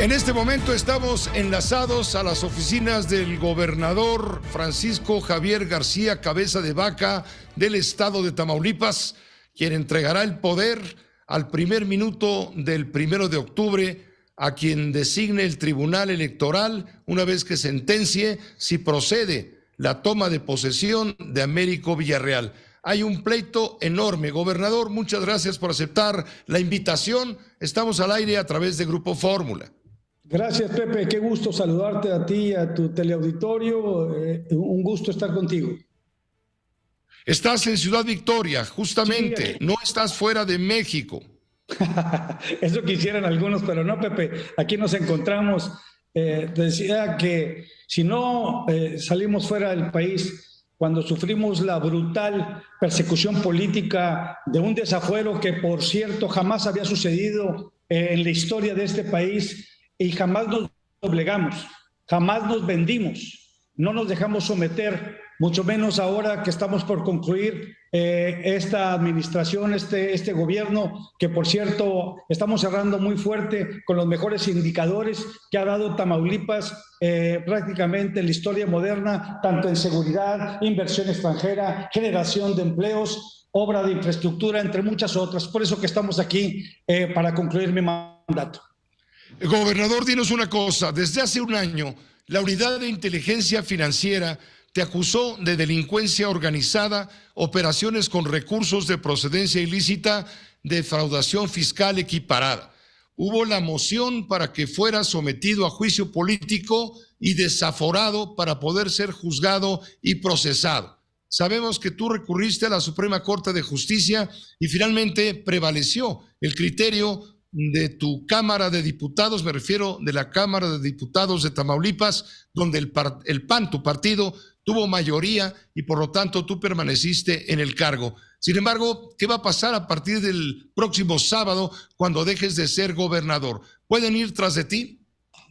En este momento estamos enlazados a las oficinas del gobernador Francisco Javier García Cabeza de Vaca del estado de Tamaulipas, quien entregará el poder al primer minuto del 1 de octubre a quien designe el Tribunal Electoral una vez que sentencie si procede la toma de posesión de Américo Villarreal. Hay un pleito enorme. Gobernador, muchas gracias por aceptar la invitación. Estamos al aire a través de Grupo Fórmula. Gracias, Pepe. Qué gusto saludarte a ti y a tu teleauditorio. Un gusto estar contigo. Estás en Ciudad Victoria, justamente. Sí. No estás fuera de México. Eso quisieran algunos, pero no, Pepe. Aquí nos encontramos. Decía que si no salimos fuera del país, cuando sufrimos la brutal persecución política de un desafuero que, por cierto, jamás había sucedido en la historia de este país, y jamás nos doblegamos, jamás nos vendimos, no nos dejamos someter, mucho menos ahora que estamos por concluir esta administración, este gobierno, que por cierto estamos cerrando muy fuerte con los mejores indicadores que ha dado Tamaulipas prácticamente en la historia moderna, tanto en seguridad, inversión extranjera, generación de empleos, obra de infraestructura, entre muchas otras. Por eso que estamos aquí para concluir mi mandato. Gobernador, dinos una cosa. Desde hace un año, la Unidad de Inteligencia Financiera te acusó de delincuencia organizada, operaciones con recursos de procedencia ilícita, defraudación fiscal equiparada. Hubo la moción para que fuera sometido a juicio político y desaforado para poder ser juzgado y procesado. Sabemos que tú recurriste a la Suprema Corte de Justicia y finalmente prevaleció el criterio de tu Cámara de Diputados, me refiero de la Cámara de Diputados de Tamaulipas, donde el PAN, tu partido, tuvo mayoría y por lo tanto tú permaneciste en el cargo. Sin embargo, ¿qué va a pasar a partir del próximo sábado cuando dejes de ser gobernador? ¿Pueden ir tras de ti?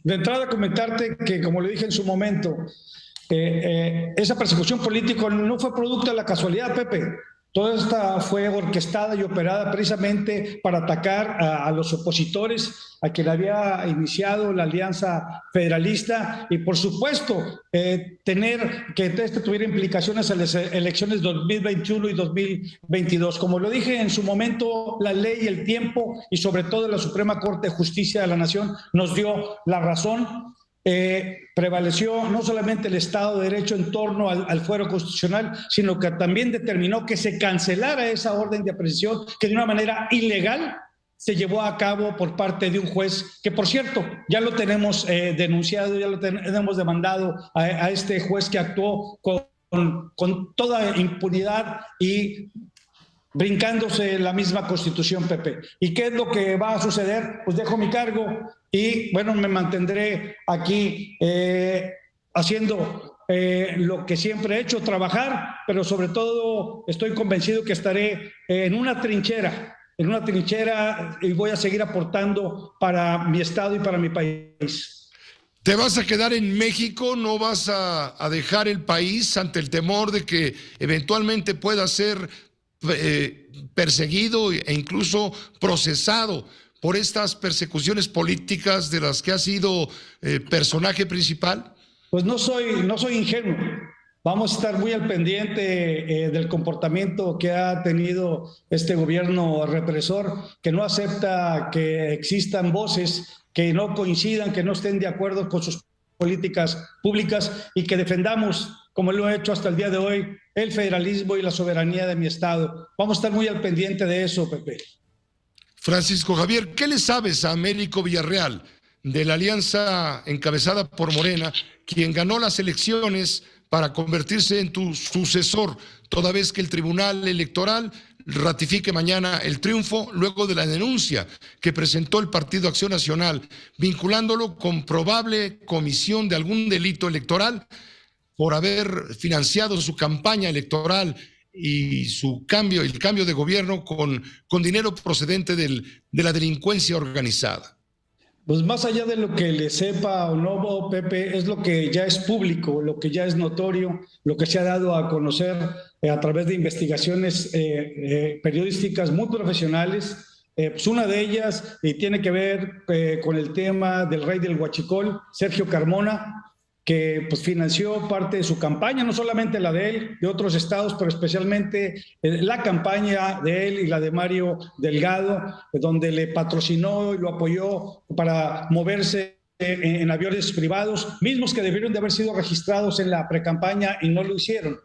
De entrada, comentarte que, como le dije en su momento, esa persecución política no fue producto de la casualidad, Pepe. Toda esta fue orquestada y operada precisamente para atacar a los opositores, a quien había iniciado la Alianza Federalista y, por supuesto, tener que esto tuviera implicaciones en las elecciones 2021 y 2022. Como lo dije en su momento, la ley y el tiempo y sobre todo la Suprema Corte de Justicia de la Nación nos dio la razón. Prevaleció no solamente el Estado de Derecho en torno al fuero constitucional, sino que también determinó que se cancelara esa orden de aprehensión que de una manera ilegal se llevó a cabo por parte de un juez que, por cierto, ya lo tenemos denunciado, ya lo tenemos demandado a este juez que actuó con toda impunidad y brincándose la misma Constitución, Pepe. ¿Y qué es lo que va a suceder? Pues dejo mi cargo y, bueno, me mantendré aquí haciendo lo que siempre he hecho, trabajar, pero sobre todo estoy convencido que estaré en una trinchera y voy a seguir aportando para mi estado y para mi país. ¿Te vas a quedar en México? ¿No vas a dejar el país ante el temor de que eventualmente pueda ser perseguido e incluso procesado por estas persecuciones políticas de las que ha sido personaje principal? Pues no soy ingenuo. Vamos a estar muy al pendiente del comportamiento que ha tenido este gobierno represor, que no acepta que existan voces que no coincidan, que no estén de acuerdo con sus políticas públicas y que defendamos, como lo he hecho hasta el día de hoy, el federalismo y la soberanía de mi estado. Vamos a estar muy al pendiente de eso, Pepe. Francisco Javier, ¿qué le sabes a Américo Villarreal de la alianza encabezada por Morena, quien ganó las elecciones para convertirse en tu sucesor, toda vez que el Tribunal Electoral ratifique mañana el triunfo luego de la denuncia que presentó el Partido Acción Nacional, vinculándolo con probable comisión de algún delito electoral por haber financiado su campaña electoral y el cambio de gobierno con dinero procedente de la delincuencia organizada? Pues más allá de lo que le sepa o no, Pepe, es lo que ya es público, lo que ya es notorio, lo que se ha dado a conocer a través de investigaciones periodísticas muy profesionales, Pues una de ellas tiene que ver con el tema del rey del Huachicol, Sergio Carmona, que pues financió parte de su campaña, no solamente la de él, de otros estados, pero especialmente la campaña de él y la de Mario Delgado, donde le patrocinó y lo apoyó para moverse en aviones privados, mismos que debieron de haber sido registrados en la precampaña y no lo hicieron.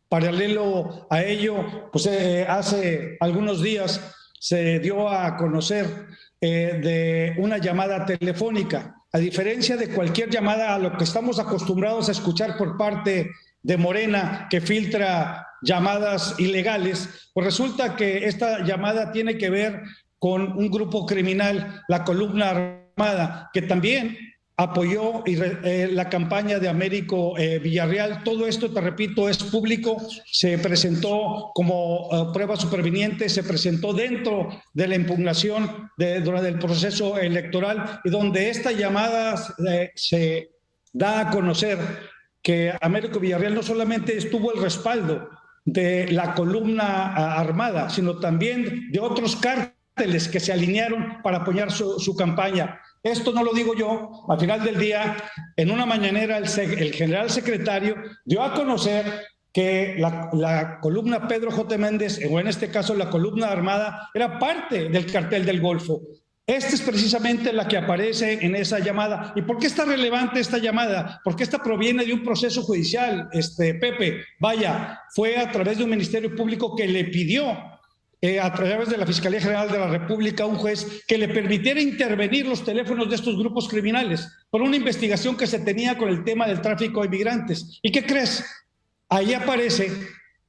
Paralelo a ello, pues hace algunos días se dio a conocer de una llamada telefónica. A diferencia de cualquier llamada a lo que estamos acostumbrados a escuchar por parte de Morena, que filtra llamadas ilegales, pues resulta que esta llamada tiene que ver con un grupo criminal, la Columna Armada, que también apoyó la campaña de Américo Villarreal. Todo esto, te repito, es público, se presentó como prueba superviniente, se presentó dentro de la impugnación durante el proceso electoral, y donde esta llamada se da a conocer que Américo Villarreal no solamente estuvo el respaldo de la Columna Armada, sino también de otros cárteles que se alinearon para apoyar su campaña. Esto no lo digo yo. Al final del día, en una mañanera, el general secretario dio a conocer que la columna Pedro J. Méndez, o en este caso la Columna Armada, era parte del cartel del Golfo. Esta es precisamente la que aparece en esa llamada. ¿Y por qué está relevante esta llamada? Porque esta proviene de un proceso judicial, Pepe. Vaya, fue a través de un ministerio público que le pidió a través de la Fiscalía General de la República, un juez que le permitiera intervenir los teléfonos de estos grupos criminales por una investigación que se tenía con el tema del tráfico de inmigrantes. ¿Y qué crees? Ahí aparece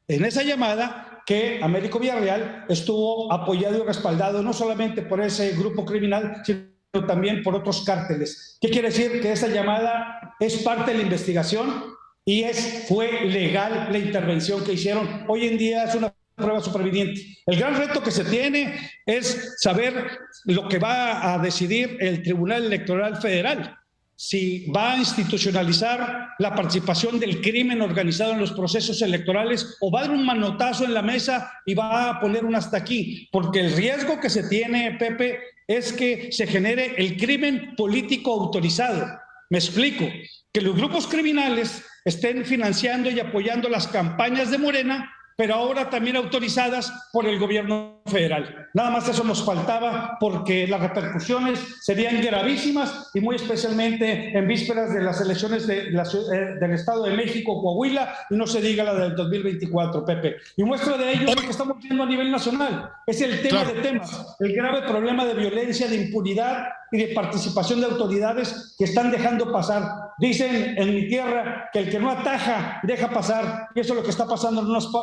en esa llamada que Américo Villarreal estuvo apoyado y respaldado no solamente por ese grupo criminal, sino también por otros cárteles. ¿Qué quiere decir? Que esa llamada es parte de la investigación y fue legal la intervención que hicieron. Hoy en día es una prueba superviviente. El gran reto que se tiene es saber lo que va a decidir el Tribunal Electoral Federal, si va a institucionalizar la participación del crimen organizado en los procesos electorales o va a dar un manotazo en la mesa y va a poner un hasta aquí, porque el riesgo que se tiene, Pepe, es que se genere el crimen político autorizado. Me explico, que los grupos criminales estén financiando y apoyando las campañas de Morena, pero ahora también autorizadas por el gobierno federal. Nada más eso nos faltaba, porque las repercusiones serían gravísimas, y muy especialmente en vísperas de las elecciones del Estado de México, Coahuila, y no se diga la del 2024, Pepe. Y muestra de ello es lo que estamos viendo a nivel nacional. Es el tema de temas, el grave problema de violencia, de impunidad y de participación de autoridades que están dejando pasar. Dicen en mi tierra que el que no ataja deja pasar, y eso es lo que está pasando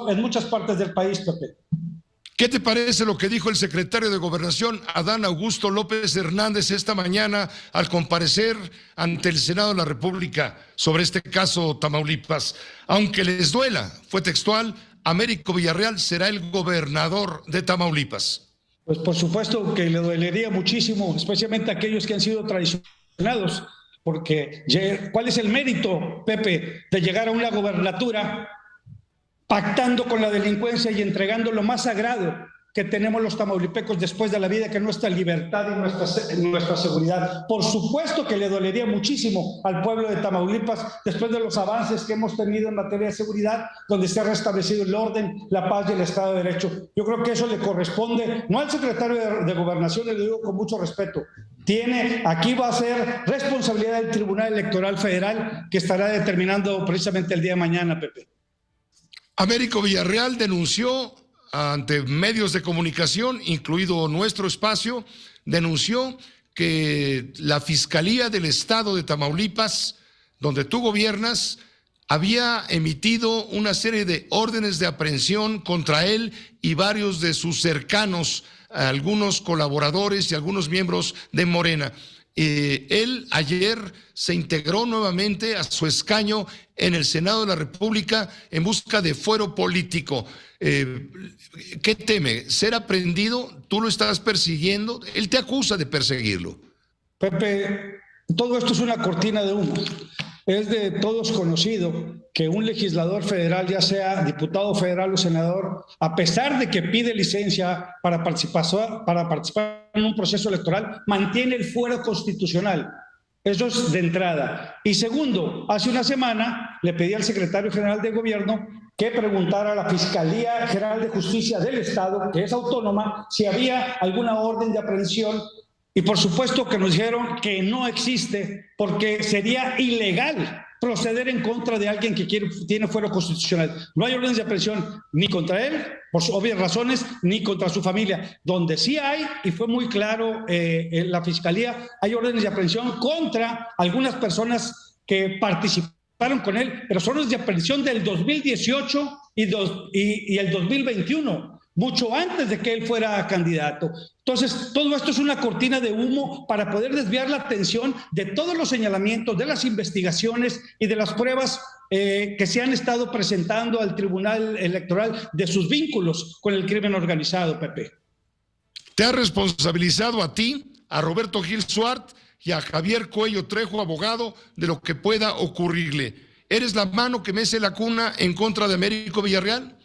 en muchas partes del país, Pepe. ¿Qué te parece lo que dijo el secretario de Gobernación, Adán Augusto López Hernández, esta mañana al comparecer ante el Senado de la República sobre este caso Tamaulipas? Aunque les duela, fue textual, Américo Villarreal será el gobernador de Tamaulipas. Pues por supuesto que le dolería muchísimo, especialmente a aquellos que han sido traicionados, porque ¿cuál es el mérito, Pepe, de llegar a una gobernatura pactando con la delincuencia y entregando lo más sagrado que tenemos los tamaulipecos después de la vida, que es nuestra libertad y nuestra seguridad? Por supuesto que le dolería muchísimo al pueblo de Tamaulipas después de los avances que hemos tenido en materia de seguridad, donde se ha restablecido el orden, la paz y el Estado de Derecho. Yo creo que eso le corresponde, no al secretario de Gobernación, le digo con mucho respeto. Aquí va a ser responsabilidad del Tribunal Electoral Federal, que estará determinando precisamente el día de mañana, Pepe. Américo Villarreal denunció ante medios de comunicación, incluido nuestro espacio, denunció que la Fiscalía del Estado de Tamaulipas, donde tú gobiernas, había emitido una serie de órdenes de aprehensión contra él y varios de sus cercanos, algunos colaboradores y algunos miembros de Morena. Él ayer se integró nuevamente a su escaño en el Senado de la República en busca de fuero político. ¿Qué teme? ¿Ser aprehendido? ¿Tú lo estás persiguiendo? Él te acusa de perseguirlo. Pepe, todo esto es una cortina de humo. es de todos conocido que un legislador federal, ya sea diputado federal o senador, a pesar de que pide licencia para participar en un proceso electoral, mantiene el fuero constitucional. Eso es de entrada. Y segundo, hace una semana le pedí al secretario general de Gobierno que preguntara a la Fiscalía General de Justicia del Estado, que es autónoma, si había alguna orden de aprehensión. Y por supuesto que nos dijeron que no existe, porque sería ilegal proceder en contra de alguien que tiene fuero constitucional. No hay órdenes de aprehensión ni contra él, por obvias razones, ni contra su familia. Donde sí hay, y fue muy claro en la Fiscalía, hay órdenes de aprehensión contra algunas personas que participaron con él, pero son órdenes de aprehensión del 2018 y el 2021. Mucho antes de que él fuera candidato. Entonces, todo esto es una cortina de humo para poder desviar la atención de todos los señalamientos, de las investigaciones y de las pruebas que se han estado presentando al Tribunal Electoral de sus vínculos con el crimen organizado, Pepe. ¿Te ha responsabilizado a ti, a Roberto Gil Suart y a Javier Cuello Trejo, abogado, de lo que pueda ocurrirle? ¿Eres la mano que mece la cuna en contra de Américo Villarreal?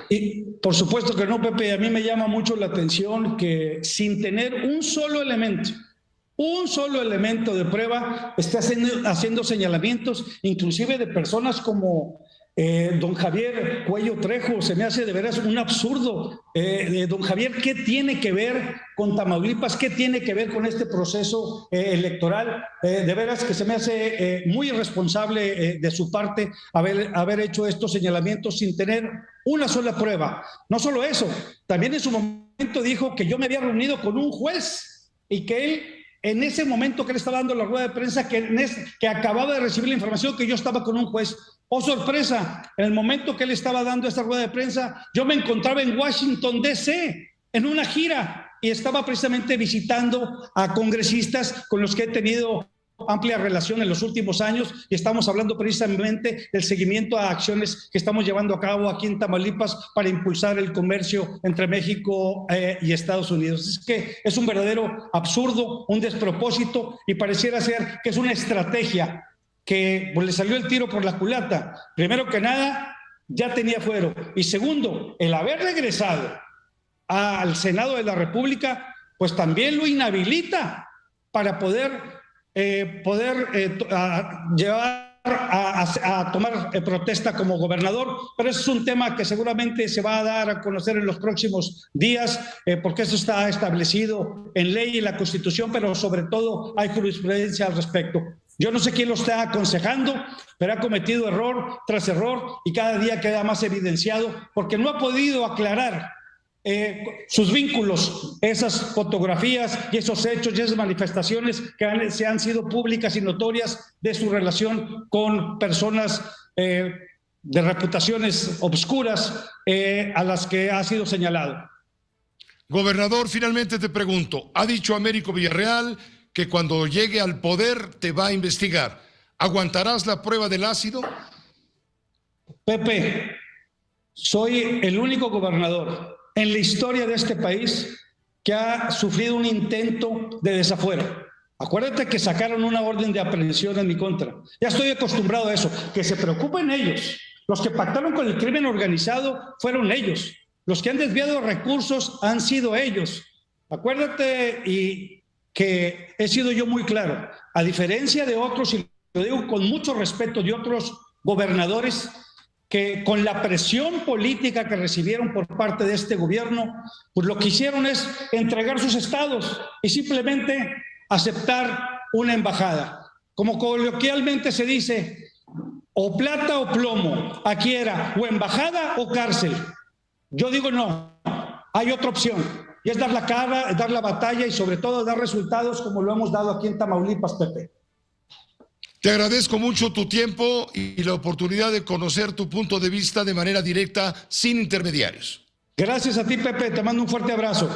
Y por supuesto que no, Pepe. A mí me llama mucho la atención que sin tener un solo elemento de prueba, esté haciendo señalamientos, inclusive de personas como don Javier Cuello Trejo. Se me hace de veras un absurdo. Don Javier, ¿qué tiene que ver con Tamaulipas? ¿Qué tiene que ver con este proceso electoral? De veras que se me hace muy irresponsable de su parte haber hecho estos señalamientos sin tener una sola prueba. No solo eso, también en su momento dijo que yo me había reunido con un juez y que él, en ese momento que él estaba dando la rueda de prensa, que acababa de recibir la información que yo estaba con un juez. ¡Oh, sorpresa! En el momento que él estaba dando esta rueda de prensa, yo me encontraba en Washington, D.C., en una gira, y estaba precisamente visitando a congresistas con los que he tenido amplia relación en los últimos años, y estamos hablando precisamente del seguimiento a acciones que estamos llevando a cabo aquí en Tamaulipas para impulsar el comercio entre México y Estados Unidos. Es que es un verdadero absurdo, un despropósito, y pareciera ser que es una estrategia que pues, le salió el tiro por la culata. Primero que nada, ya tenía fuero, y segundo, el haber regresado al Senado de la República, pues también lo inhabilita para poder llevar a tomar protesta como gobernador, pero ese es un tema que seguramente se va a dar a conocer en los próximos días, porque eso está establecido en ley y en la Constitución, pero sobre todo hay jurisprudencia al respecto. Yo no sé quién lo está aconsejando, pero ha cometido error tras error y cada día queda más evidenciado porque no ha podido aclarar sus vínculos, esas fotografías y esos hechos y esas manifestaciones que se han sido públicas y notorias de su relación con personas de reputaciones obscuras a las que ha sido señalado. Gobernador, finalmente te pregunto, ha dicho Américo Villarreal que cuando llegue al poder te va a investigar. ¿Aguantarás la prueba del ácido? Pepe, soy el único gobernador en la historia de este país que ha sufrido un intento de desafuero. Acuérdate que sacaron una orden de aprehensión en mi contra. Ya estoy acostumbrado a eso. Que se preocupen ellos. Los que pactaron con el crimen organizado fueron ellos. Los que han desviado recursos han sido ellos. Acuérdate y que he sido yo muy claro. A diferencia de otros, y lo digo con mucho respeto, de otros gobernadores que con la presión política que recibieron por parte de este gobierno, pues lo que hicieron es entregar sus estados y simplemente aceptar una embajada. Como coloquialmente se dice, o plata o plomo, aquí era o embajada o cárcel. Yo digo no, hay otra opción, y es dar la cara, dar la batalla y sobre todo dar resultados como lo hemos dado aquí en Tamaulipas, Pepe. Te agradezco mucho tu tiempo y la oportunidad de conocer tu punto de vista de manera directa, sin intermediarios. Gracias a ti, Pepe. Te mando un fuerte abrazo.